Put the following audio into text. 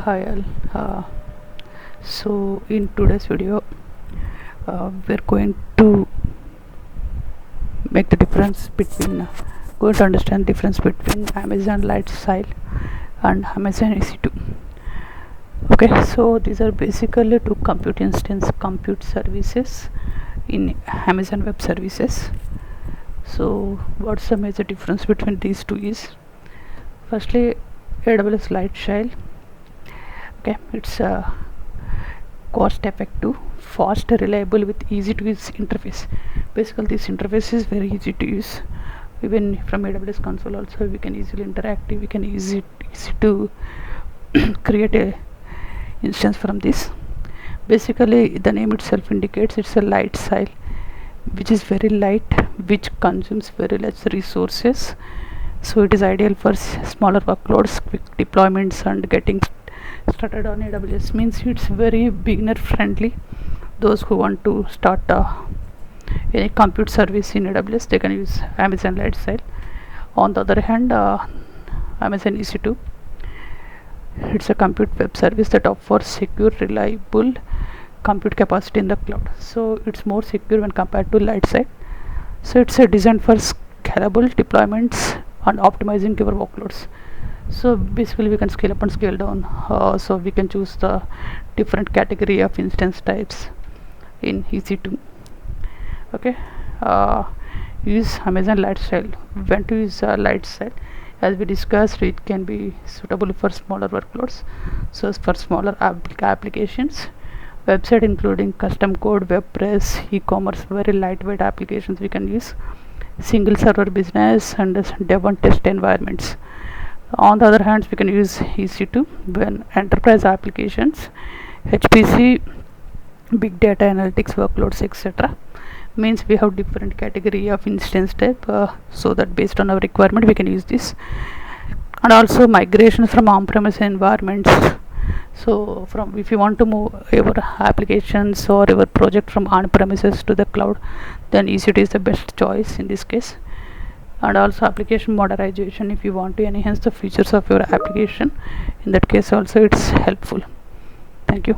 Hi all. So in today's video we're going to make the difference between going to understand difference between Amazon Lightsail and Amazon EC2. Okay, so these are basically two compute services in Amazon Web Services. So what's the major difference between these two is, firstly, AWS Lightsail. Okay, it's a cost effective, fast, reliable with easy to use interface. Basically this interface is very easy to use. Even from AWS console also we can easily interact, we can easy to create a instance from this. Basically the name itself indicates it's a light sail, which is very light, which consumes very less resources. So it is ideal for smaller workloads, quick deployments, and getting started on AWS. Means it's very beginner friendly. Those who want to start any compute service in AWS, they can use Amazon Lightsail. On the other hand, Amazon EC2, it's a compute web service that offers secure, reliable compute capacity in the cloud. So it's more secure when compared to Lightsail. So it's a designed for scalable deployments and optimizing your workloads. So basically we can scale up and scale down, so we can choose the different category of instance types in EC2. Okay, use Amazon Lightsail. When to use Lightsail, as we discussed, it can be suitable for smaller workloads. So for smaller applications, website including custom code, WordPress, e-commerce, very lightweight applications we can use. Single server business and dev and test environments. On the other hand, we can use EC2 when enterprise applications, HPC, big data analytics workloads, etc. Means we have different category of instance type, so that based on our requirement we can use this. And also migration from on-premise environments. So from if you want to move your applications or your project from on-premises to the cloud, then EC2 is the best choice in this case. And also application modernization, if you want to enhance the features of your application, in that case also it's helpful. Thank you.